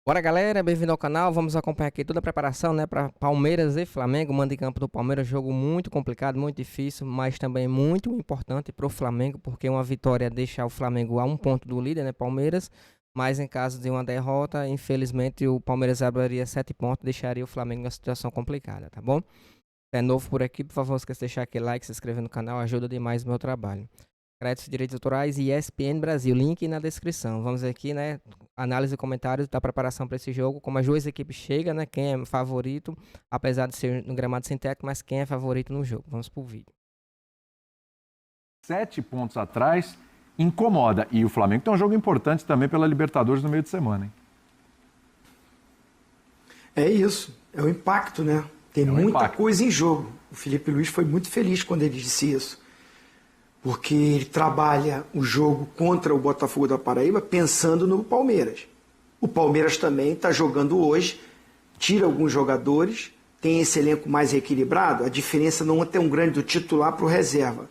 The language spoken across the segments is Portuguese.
Bora, galera, bem-vindo ao canal. Vamos acompanhar aqui toda a preparação, né, para Palmeiras e Flamengo. Mando em campo do Palmeiras, jogo muito complicado, muito difícil, mas também muito importante para o Flamengo, porque uma vitória deixa o Flamengo a 1 ponto do líder, né, Palmeiras. Mas em caso de uma derrota, infelizmente o Palmeiras abriria 7 pontos, deixaria o Flamengo em uma situação complicada, tá bom? Se é novo por aqui, por favor, não esqueça de deixar aquele like, se inscrever no canal, ajuda demais o meu trabalho. Créditos, direitos autorais e ESPN Brasil, link na descrição. Vamos aqui, né, análise e comentários da preparação para esse jogo, como as duas equipes chegam, né, quem é favorito, apesar de ser no gramado sintético, mas quem é favorito no jogo. Vamos pro vídeo. 7 pontos atrás, incomoda. E o Flamengo tem um jogo importante também pela Libertadores no meio de semana, hein? É isso, é o impacto, né? Tem muita coisa em jogo. O Felipe Luiz foi muito feliz quando ele disse isso. Porque ele trabalha o jogo contra o Botafogo da Paraíba pensando no Palmeiras. O Palmeiras também está jogando hoje, tira alguns jogadores, tem esse elenco mais equilibrado, a diferença não é tão grande do titular para o reserva.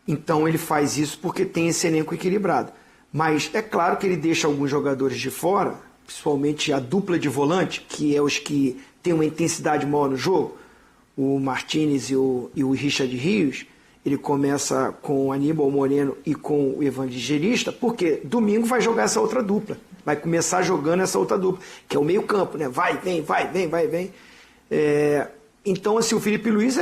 Então ele faz isso porque tem esse elenco equilibrado. Mas é claro que ele deixa alguns jogadores de fora, principalmente a dupla de volante, que é os que têm uma intensidade maior no jogo, o Martínez e o Richard Rios. Ele começa com o Aníbal Moreno e com o Evangelista, porque domingo vai jogar essa outra dupla. Vai começar jogando essa outra dupla, que é o meio campo, né? Vai, vem, vai, vem, vai, vem. Então, assim, o Felipe Luiz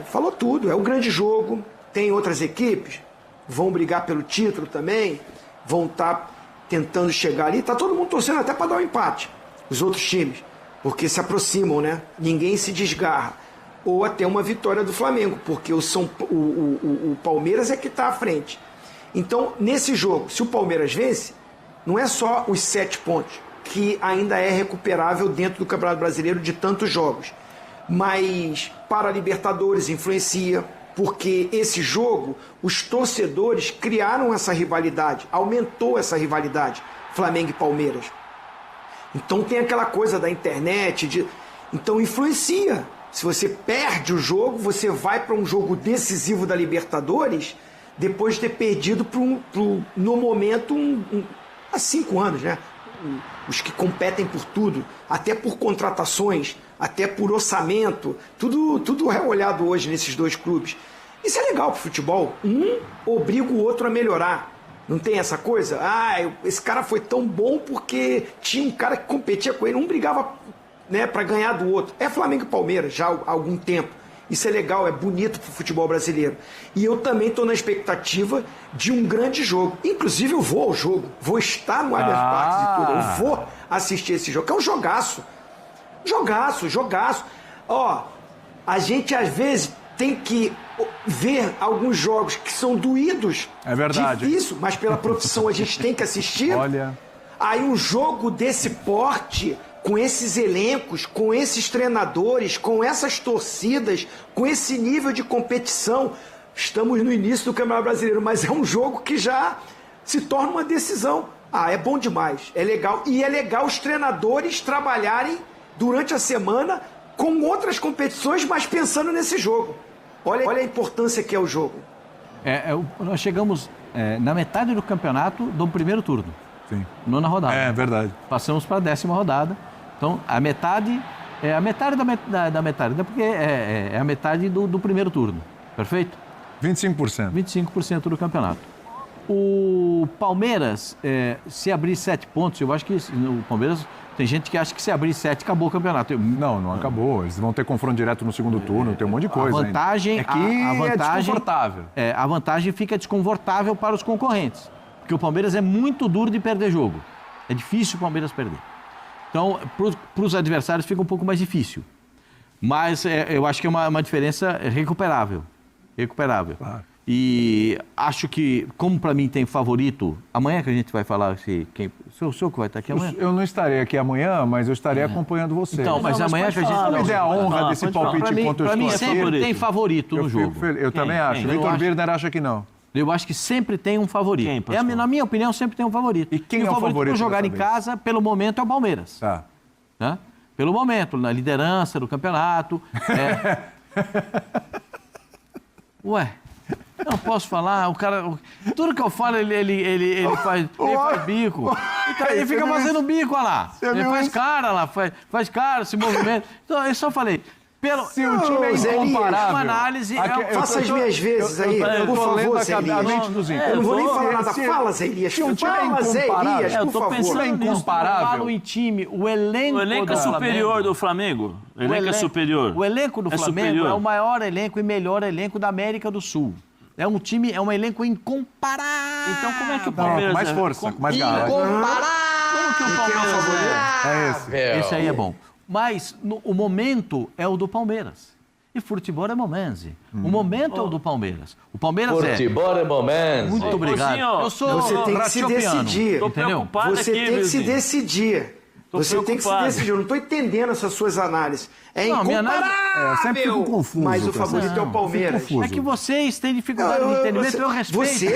falou tudo. É um grande jogo, tem outras equipes, vão brigar pelo título também, vão estar tentando chegar ali. Tá todo mundo torcendo até para dar um empate, os outros times, porque se aproximam, né? Ninguém se desgarra. Ou até uma vitória do Flamengo, porque o Palmeiras é que está à frente. Então, nesse jogo, se o Palmeiras vence, não é só os 7 pontos, que ainda é recuperável dentro do Campeonato Brasileiro de tantos jogos, mas para a Libertadores influencia, porque esse jogo, os torcedores criaram essa rivalidade, aumentou essa rivalidade, Flamengo e Palmeiras. Então tem aquela coisa da internet, então influencia. Se você perde o jogo, você vai para um jogo decisivo da Libertadores depois de ter perdido no momento há 5 anos, né? Os que competem por tudo, até por contratações, até por orçamento, tudo é olhado hoje nesses dois clubes. Isso é legal para o futebol. Um obriga o outro a melhorar. Não tem essa coisa? Esse cara foi tão bom porque tinha um cara que competia com ele, um brigava, né, para ganhar do outro. É Flamengo e Palmeiras já há algum tempo. Isso é legal, é bonito para o futebol brasileiro. E eu também estou na expectativa de um grande jogo. Inclusive eu vou ao jogo, vou estar no Allianz Parque e tudo. Eu vou assistir esse jogo, que é um jogaço. Jogaço. Ó, a gente às vezes tem que ver alguns jogos que são doídos. É verdade. Difícil, mas pela profissão a gente tem que assistir. Olha. Aí um jogo desse porte, com esses elencos, com esses treinadores, com essas torcidas, com esse nível de competição, estamos no início do Campeonato Brasileiro, mas é um jogo que já se torna uma decisão. É bom demais, é legal. E é legal os treinadores trabalharem durante a semana com outras competições, mas pensando nesse jogo. Olha a importância que é o jogo. Nós chegamos na metade do campeonato do primeiro turno. Sim. 9ª rodada. É verdade. Passamos para a 10ª rodada. Então, a metade é a metade da metade, né? Porque é a metade do primeiro turno. Perfeito? 25%. 25% do campeonato. O Palmeiras, se abrir 7 pontos, eu acho que o Palmeiras... Tem gente que acha que se abrir 7, acabou o campeonato. Não acabou. Eles vão ter confronto direto no segundo turno, tem um monte de coisa. A vantagem, ainda. É desconfortável. A vantagem fica desconfortável para os concorrentes. Porque o Palmeiras é muito duro de perder jogo. É difícil o Palmeiras perder. Então, para os adversários fica um pouco mais difícil. Mas eu acho que é uma diferença recuperável. Claro. E acho que, como para mim tem favorito, amanhã que a gente vai falar, o senhor que vai estar aqui amanhã? Eu não estarei aqui amanhã, mas eu estarei acompanhando você. Então, mas amanhã que a gente... Se me der a honra desse palpite enquanto eu estou aqui... Para mim sempre tem favorito no jogo. Eu também acho. Vitor Birner acha que não. Eu acho que sempre tem um favorito. Na minha opinião, sempre tem um favorito. E quem é o favorito para jogar em casa, pelo momento, é o Palmeiras. Tá. Né? Pelo momento, na liderança do campeonato. Ué... Eu não posso falar, o cara... Tudo que eu falo, ele faz bico. Então, ele fica fazendo bico, olha lá. Ele faz cara lá, faz cara, se movimenta. Então, eu só falei... Se o time é incomparável... Uma análise... Faça as minhas vezes aí, por favor, Zé Elias. Eu não vou nem falar nada. Fala, Zé Elias. Fala, Zé Elias, por favor. É incomparável. Eu falo em time, o elenco é superior do Flamengo. O elenco é superior. O elenco do Flamengo é o maior elenco e melhor elenco da América do Sul. É um elenco incomparável. Então como é que o Palmeiras... Com mais força, com mais garra. Incomparável. Como que o Palmeiras É esse. Esse aí é bom. Mas o momento é o do Palmeiras. E futebol é momento. O momento é o do Palmeiras. O Palmeiras Futebol é momento. Muito obrigado. Eu sou Você tem que se decidir. Entendeu? Você tem que se decidir. Você tem que se decidir. Eu não estou entendendo essas suas análises. É incomparável. Eu sempre fico confuso. Mas o favorito é o Palmeiras. É que vocês têm dificuldade de entendimento, eu respeito.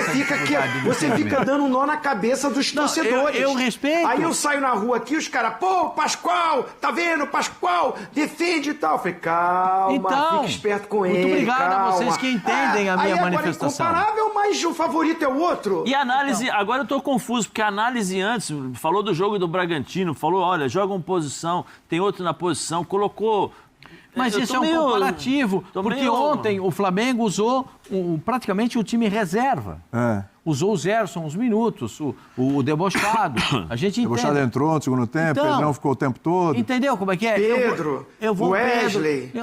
Você fica dando um nó na cabeça dos torcedores. Eu respeito. Aí eu saio na rua aqui, os caras, pô, Pascoal, tá vendo? Pascoal, defende e tal. Eu falei, calma, fica esperto com ele. Muito obrigado calma. a vocês que entendem a minha manifestação. Agora é incomparável, mas o favorito é o outro. E a análise, agora eu tô confuso, porque a análise antes falou do jogo do Bragantino, falou, olha, joga uma posição, tem outro na posição, colocou... Mas isso é um comparativo, porque ontem o Flamengo usou praticamente o time reserva. Usou o Zerson uns minutos, o Debochado. A gente entende. Debochado entrou no segundo tempo, Então, Pedrão ficou o tempo todo. Entendeu como é que é? Pedro, Wesley.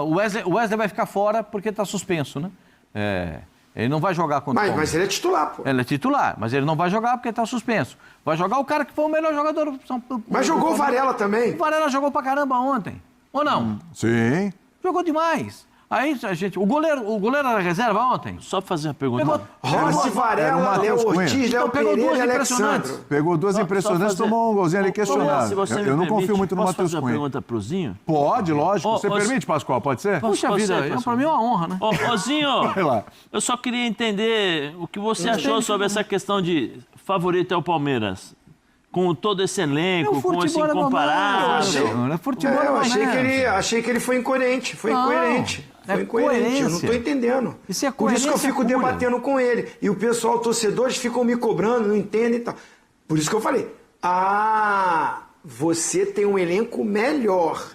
O Wesley vai ficar fora porque está suspenso, né? Ele não vai jogar contra o Palmeiras. Mas ele é titular, pô. Ele é titular, mas ele não vai jogar porque está suspenso. Vai jogar o cara que foi o melhor jogador. Mas jogou o Varela também. O Varela jogou pra caramba ontem. Ou não? Sim. Jogou demais. Aí, o goleiro era reserva ontem? Só pra fazer uma pergunta. Rossi, Varela, Léo Ortiz, Léo Pereira e Alexandre. Pegou duas impressionantes e tomou um golzinho ali questionável. Eu não confio muito no Matheus Cunha. Posso fazer uma pergunta pro Zinho? Pode, lógico. Você permite, Pascoal? Pode ser? Puxa vida, pra mim é uma honra, né? Ô, Zinho, Vai lá. eu só queria entender o que você achou sobre essa questão de favorito é o Palmeiras. Com todo esse elenco, com esse incomparável. Achei que ele foi incoerente. Foi incoerente. Foi incoerente. Eu não estou entendendo. Isso é Por isso que eu fico debatendo com ele. E o pessoal, torcedores, ficam me cobrando, não entendem e tal. Por isso que eu falei. Você tem um elenco melhor,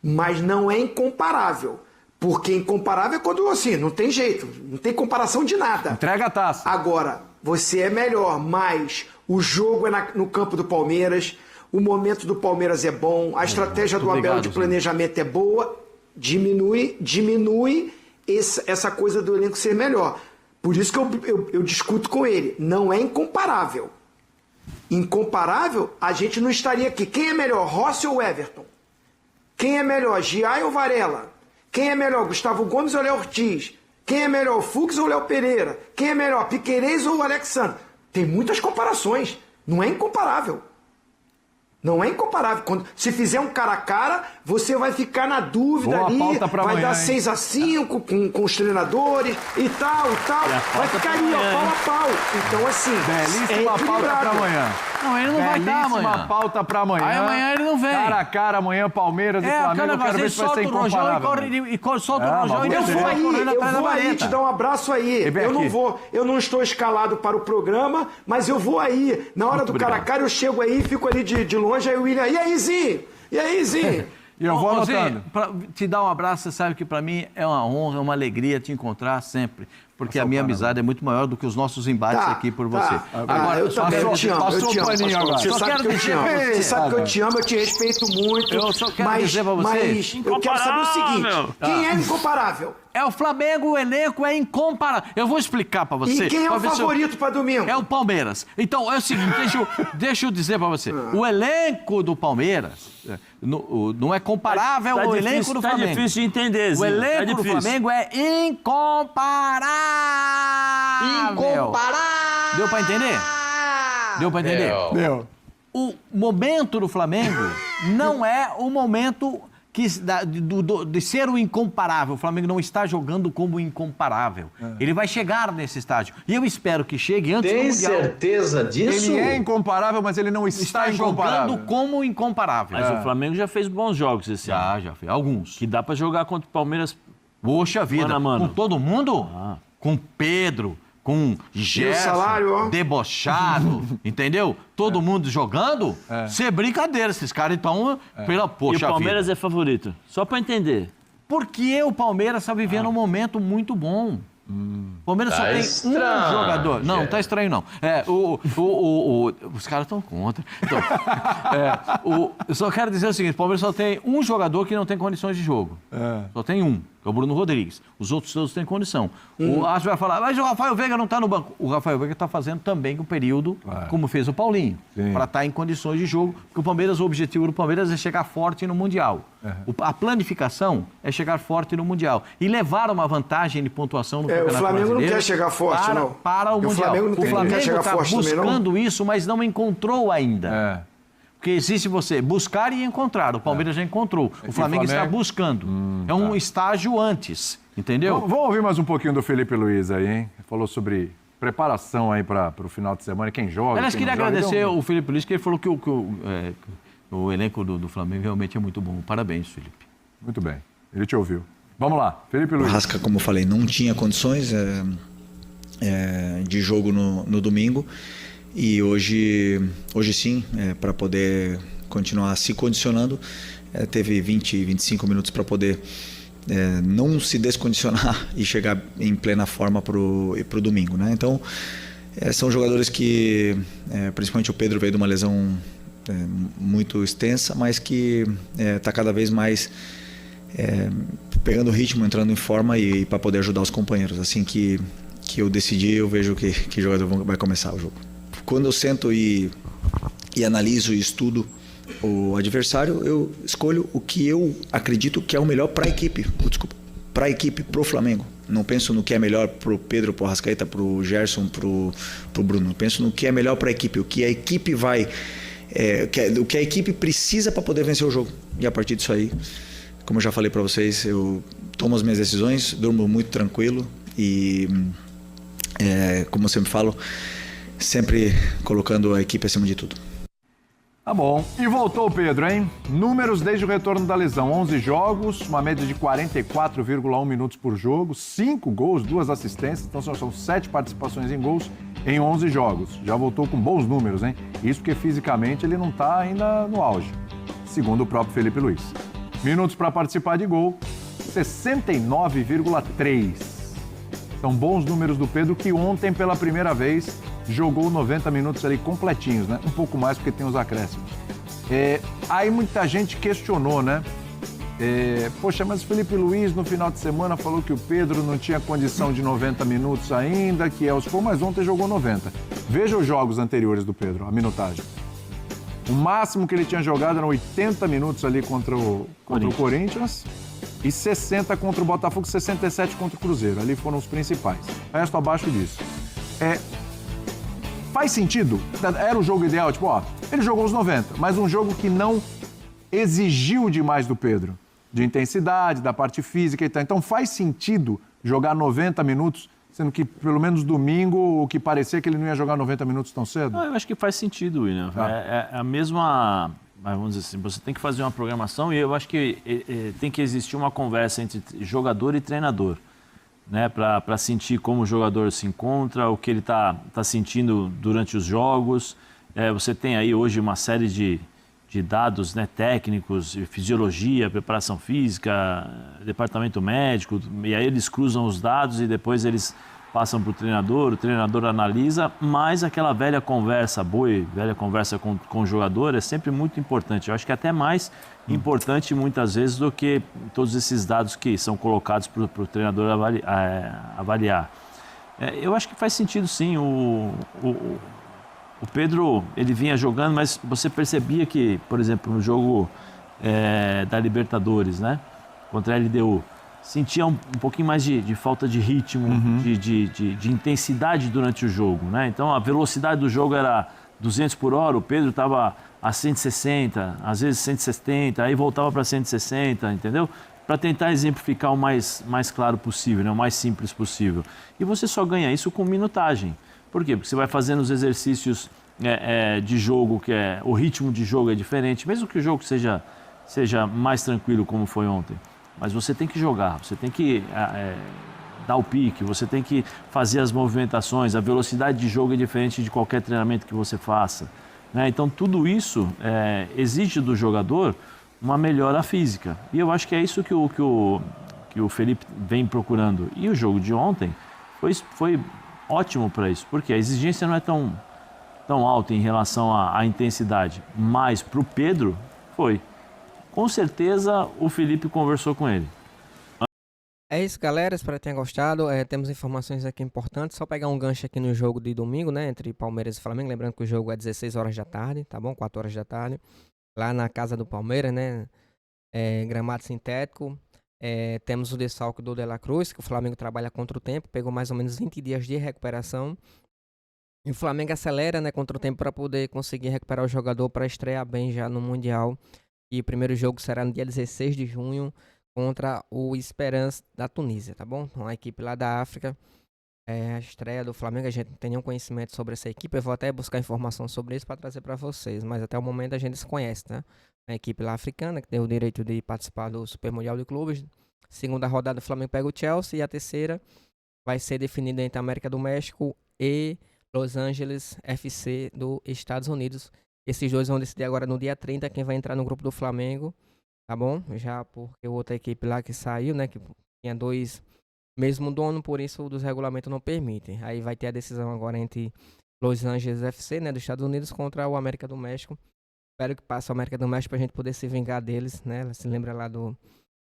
mas não é incomparável. Porque incomparável é quando, assim, não tem jeito. Não tem comparação de nada. Entrega a taça. Agora, você é melhor, mas o jogo é no campo do Palmeiras, o momento do Palmeiras é bom, a estratégia do Abel de planejamento é boa, diminui essa coisa do elenco ser melhor. Por isso que eu discuto com ele. Não é incomparável. Incomparável, a gente não estaria aqui. Quem é melhor, Rossi ou Everton? Quem é melhor, Giai ou Varela? Quem é melhor, Gustavo Gomes ou Léo Ortiz? Quem é melhor, Fux ou Léo Pereira? Quem é melhor, Piquerez ou Alexandre? Tem muitas comparações. Não é incomparável. Não é incomparável. Se fizer um cara a cara, você vai ficar na dúvida ali. Vai dar 6-5 com os treinadores e tal. Vai ficar ali, pau a pau. Então, assim, belíssima pauta pra amanhã. Não, ele não vai estar amanhã. Belíssima pauta pra amanhã. Aí amanhã ele não vem. Cara a cara, amanhã Palmeiras e Flamengo. Eu quero ver se vai ser incomparável. Solta o Rojão e eu vou aí te dar um abraço aí. Eu não estou escalado para o programa, mas eu vou aí. Na hora do cara a cara, eu chego aí, fico ali de longe, aí o William, e aí, Zinho? E aí, Zinho? E eu vou anotando. Pra te dar um abraço, você sabe que para mim é uma honra, uma alegria te encontrar sempre. Porque a minha amizade é muito maior do que os nossos embates aqui por você. Agora, eu te amo. Você sabe que eu te amo. Você sabe que eu te amo, eu te respeito muito. Eu só quero dizer pra você. Mas eu quero saber o seguinte: quem é incomparável? É o Flamengo, o elenco é incomparável. Eu vou explicar pra você. E quem é o favorito pra domingo? É o Palmeiras. Então, é o seguinte, deixa eu dizer pra você. O elenco do Palmeiras não é comparável ao elenco do Flamengo. Tá difícil de entender, Zinho. O elenco do Flamengo é incomparável. Incomparável. Deu pra entender? Deu pra entender? Deu. O momento do Flamengo não é o momento de ser o incomparável. O Flamengo não está jogando como incomparável. Ele vai chegar nesse estágio. E eu espero que chegue antes do Mundial. Tem certeza disso? Ele é incomparável, mas ele não está incomparável. Jogando como incomparável. Mas o Flamengo já fez bons jogos esse ano. Já fez. Alguns. Que dá pra jogar contra o Palmeiras. Poxa vida, mano. com todo mundo? com Pedro, com Gerson, debochado, entendeu? Todo mundo jogando, isso é brincadeira. Esses caras, então, poxa. E o Palmeiras é favorito? Só para entender. Porque o Palmeiras está vivendo um momento muito bom. O Palmeiras só tem um jogador. Não, tá estranho não. Os caras estão contra. Então, eu só quero dizer o seguinte, o Palmeiras só tem um jogador que não tem condições de jogo. Só tem um, que é o Bruno Rodrigues. Os outros todos têm condição. O Aço vai falar, mas o Rafael Veiga não está no banco. O Rafael Veiga está fazendo também um período, como fez o Paulinho, para estar em condições de jogo, porque o objetivo do Palmeiras é chegar forte no Mundial. A planificação é chegar forte no Mundial e levar uma vantagem de pontuação no Campeonato Brasileiro. O Flamengo não quer chegar forte, não. Para o Mundial. O Flamengo está buscando isso, mas não encontrou ainda. Porque existe você buscar e encontrar. O Palmeiras já encontrou. O Flamengo está buscando. É um estágio antes, entendeu? Vamos ouvir mais um pouquinho do Felipe Luiz aí, hein? Falou sobre preparação aí para o final de semana, quem joga. Aliás, queria agradecer o Felipe Luiz, que ele falou que o elenco do Flamengo realmente é muito bom. Parabéns, Felipe. Muito bem. Ele te ouviu. Vamos lá, Felipe Luiz. O Rasca, como eu falei, não tinha condições de jogo no domingo. E hoje sim, para poder continuar se condicionando, teve 20, 25 minutos para poder não se descondicionar e chegar em plena forma para o domingo, né? Então, são jogadores que, principalmente o Pedro veio de uma lesão muito extensa, mas que está cada vez mais pegando ritmo, entrando em forma e para poder ajudar os companheiros. Assim que eu decidi, eu vejo que jogador vai começar o jogo. Quando eu sento e analiso e estudo o adversário, eu escolho o que eu acredito que é o melhor para a equipe. Para a equipe, para o Flamengo. Não penso no que é melhor para o Pedro, para o Arrascaeta, para o Gerson, para o Bruno. Penso no que é melhor para a equipe, o que a equipe vai... o que a equipe precisa para poder vencer o jogo. E a partir disso aí, como eu já falei para vocês, eu tomo as minhas decisões, durmo muito tranquilo e, como eu sempre falo, sempre colocando a equipe acima de tudo. Tá bom. E voltou o Pedro, hein? Números desde o retorno da lesão. 11 jogos, uma média de 44,1 minutos por jogo, 5 gols, 2 assistências. Então são 7 participações em gols em 11 jogos. Já voltou com bons números, hein? Isso porque fisicamente ele não está ainda no auge, segundo o próprio Felipe Luiz. Minutos para participar de gol, 69,3. São bons números do Pedro, que ontem, pela primeira vez, jogou 90 minutos ali completinhos, né? Um pouco mais porque tem os acréscimos. Aí muita gente questionou, né? Poxa, mas o Felipe Luiz no final de semana falou que o Pedro não tinha condição de 90 minutos ainda, que mas ontem jogou 90. Veja os jogos anteriores do Pedro, a minutagem. O máximo que ele tinha jogado eram 80 minutos ali contra o Corinthians e 60 contra o Botafogo, 67 contra o Cruzeiro. Ali foram os principais. O resto abaixo disso. Faz sentido? Era o jogo ideal? Ele jogou os 90, mas um jogo que não exigiu demais do Pedro. De intensidade, da parte física e tal. Então faz sentido jogar 90 minutos, sendo que pelo menos domingo o que parecia que ele não ia jogar 90 minutos tão cedo? Eu acho que faz sentido, William. É a mesma... Vamos dizer assim, você tem que fazer uma programação e eu acho que tem que existir uma conversa entre jogador e treinador, né, para sentir como o jogador se encontra, o que ele tá sentindo durante os jogos. Você tem aí hoje uma série de dados, né, técnicos, fisiologia, preparação física, departamento médico, e aí eles cruzam os dados e depois eles passam para o treinador analisa, mas aquela velha conversa velha conversa com o jogador é sempre muito importante. Eu acho que é até mais importante muitas vezes do que todos esses dados que são colocados para o treinador avaliar. Eu acho que faz sentido sim. O Pedro, ele vinha jogando, mas você percebia que, por exemplo, no jogo da Libertadores, né, contra a LDU, sentia um pouquinho mais de falta de ritmo, de intensidade durante o jogo, né? Então a velocidade do jogo era 200 por hora, o Pedro estava a 160, às vezes 170, aí voltava para 160, entendeu? Para tentar exemplificar o mais claro possível, né? O mais simples possível. E você só ganha isso com minutagem. Por quê? Porque você vai fazendo os exercícios de jogo, o ritmo de jogo é diferente, mesmo que o jogo seja mais tranquilo como foi ontem. Mas você tem que jogar, você tem que dar o pique, você tem que fazer as movimentações, a velocidade de jogo é diferente de qualquer treinamento que você faça, né? Então, tudo isso exige do jogador uma melhora física. E eu acho que é isso que o Felipe vem procurando. E o jogo de ontem foi ótimo para isso, porque a exigência não é tão alta em relação à intensidade, mas para o Pedro foi. Com certeza o Felipe conversou com ele. É isso, galera. Espero que tenham gostado. Temos informações aqui importantes. Só pegar um gancho aqui no jogo de domingo, né? Entre Palmeiras e Flamengo. Lembrando que o jogo é 16 horas da tarde, tá bom? 4 horas da tarde. Lá na casa do Palmeiras, né? Gramado sintético. Temos o desfalque do De La Cruz, que o Flamengo trabalha contra o tempo. Pegou mais ou menos 20 dias de recuperação. E o Flamengo acelera, né, contra o tempo para poder conseguir recuperar o jogador para estrear bem já no Mundial. E o primeiro jogo será no dia 16 de junho contra o Esperance da Tunísia, tá bom? Então, a equipe lá da África. A estreia do Flamengo, a gente não tem nenhum conhecimento sobre essa equipe. Eu vou até buscar informação sobre isso para trazer para vocês. Mas até o momento a gente desconhece, né? A equipe lá africana, que tem o direito de participar do Super Mundial de Clubes. Segunda rodada, o Flamengo pega o Chelsea. E a terceira vai ser definida entre a América do México e Los Angeles FC dos Estados Unidos. Esses dois vão decidir agora no dia 30 quem vai entrar no grupo do Flamengo, tá bom? Já porque outra equipe lá que saiu, né, que tinha dois mesmo dono, por isso dos regulamentos não permitem. Aí vai ter a decisão agora entre Los Angeles FC, né, dos Estados Unidos contra o América do México. Espero que passe o América do México pra gente poder se vingar deles, né? Se lembra lá do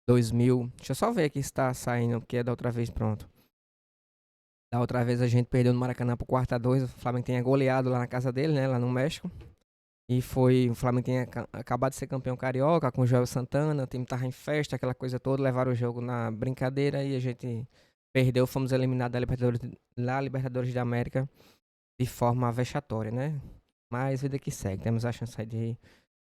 2000. Deixa eu só ver aqui se tá saindo, porque é da outra vez, pronto. Da outra vez a gente perdeu no Maracanã por 4-2. O Flamengo tinha goleado lá na casa dele, né? Lá no México. E o Flamengo tinha acabado de ser campeão carioca com o Joel Santana. O time tava em festa, aquela coisa toda. Levaram o jogo na brincadeira e a gente perdeu. Fomos eliminados da Libertadores da América de forma vexatória, né? Mas vida que segue. Temos a chance aí de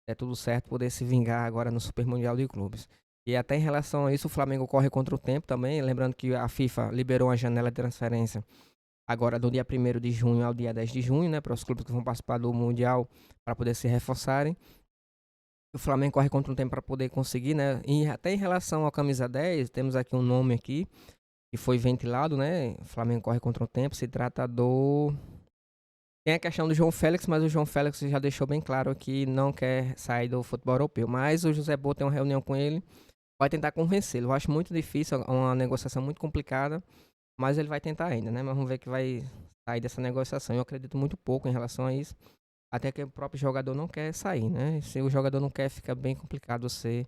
der tudo certo, poder se vingar agora no Super Mundial de Clubes. E até em relação a isso, o Flamengo corre contra o tempo também. Lembrando que a FIFA liberou uma janela de transferência agora do dia 1º de junho ao dia 10 de junho, né? Para os clubes que vão participar do Mundial, para poder se reforçarem. O Flamengo corre contra o tempo para poder conseguir, né? E até em relação ao camisa 10, temos aqui um nome aqui que foi ventilado, né? O Flamengo corre contra o tempo. Se trata do... Tem a questão do João Félix, mas o João Félix já deixou bem claro que não quer sair do futebol europeu. Mas o José Boa tem uma reunião com ele. Vai tentar convencê-lo. Eu acho muito difícil, uma negociação muito complicada, mas ele vai tentar ainda, né? Mas vamos ver que vai sair dessa negociação. Eu acredito muito pouco em relação a isso, até que o próprio jogador não quer sair, né? Se o jogador não quer, fica bem complicado você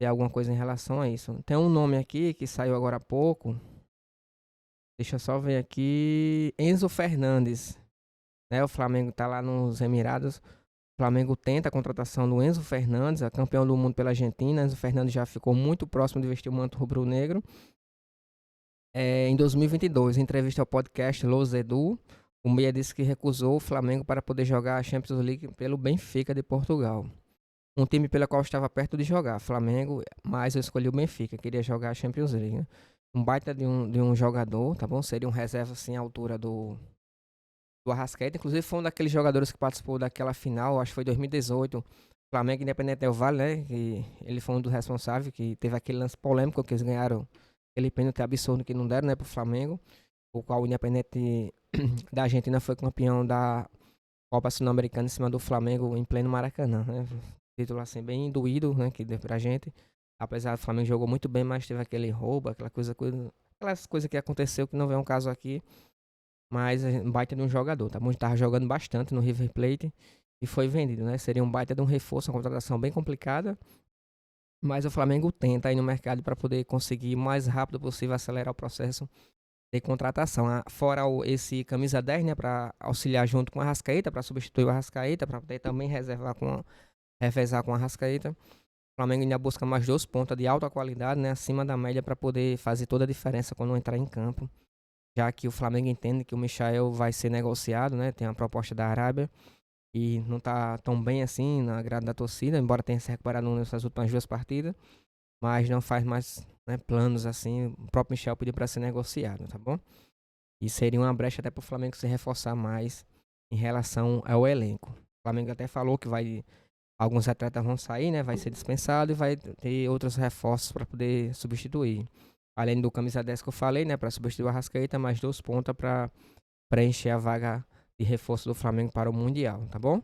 ter alguma coisa em relação a isso. Tem um nome aqui que saiu agora há pouco. Deixa eu só ver aqui. Enzo Fernandes, né? O Flamengo tá lá nos Emirados. O Flamengo tenta a contratação do Enzo Fernandes, a campeão do mundo pela Argentina. Enzo Fernandes já ficou muito próximo de vestir o manto rubro-negro. Em 2022, em entrevista ao podcast Los Edu, o meia disse que recusou o Flamengo para poder jogar a Champions League pelo Benfica de Portugal. Um time pelo qual estava perto de jogar, Flamengo, mas eu escolhi o Benfica, queria jogar a Champions League, né? Um baita de um jogador, tá bom? Seria um reserva assim à altura do Arrascaeta. Inclusive foi um daqueles jogadores que participou daquela final, acho que foi 2018, Flamengo Independente Del Valle, né? Que ele foi um dos responsáveis, que teve aquele lance polêmico que eles ganharam, aquele pênalti absurdo que não deram, né, pro Flamengo, o qual o Independente da Argentina foi campeão da Copa Sul-Americana em cima do Flamengo em pleno Maracanã, né? Título assim bem doído, né, que deu pra gente. Apesar do Flamengo jogou muito bem, mas teve aquele roubo, aquelas coisas que aconteceu que não vem um caso aqui. Mas um baita de um jogador, tá bom? Tava jogando bastante no River Plate e foi vendido, né? Seria um baita de um reforço, uma contratação bem complicada. Mas o Flamengo tenta ir no mercado para poder conseguir o mais rápido possível acelerar o processo de contratação. Fora esse camisa 10, né? Para auxiliar junto com a Arrascaeta, para substituir o Arrascaeta, para poder também revezar com a Arrascaeta. O Flamengo ainda busca mais 2 pontas de alta qualidade, né? Acima da média, para poder fazer toda a diferença quando entrar em campo. Já que o Flamengo entende que o Michael vai ser negociado, né? Tem uma proposta da Arábia e não tá tão bem assim na grade da torcida, embora tenha se recuperado nessas últimas 2 partidas, mas não faz mais, né, planos assim. O próprio Michel pediu para ser negociado, tá bom? E seria uma brecha até para o Flamengo se reforçar mais em relação ao elenco. O Flamengo até falou que alguns atletas vão sair, né? Vai ser dispensado e vai ter outros reforços para poder substituir. Além do camisa 10 que eu falei, né, para substituir o Arrascaeta, mais 2 pontas para preencher a vaga de reforço do Flamengo para o Mundial, tá bom?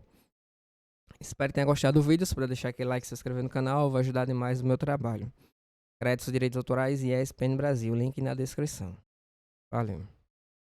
Espero que tenha gostado do vídeo. Se puder deixar aquele like e se inscrever no canal, vai ajudar demais o meu trabalho. Créditos, direitos autorais e ESPN Brasil, link na descrição. Valeu.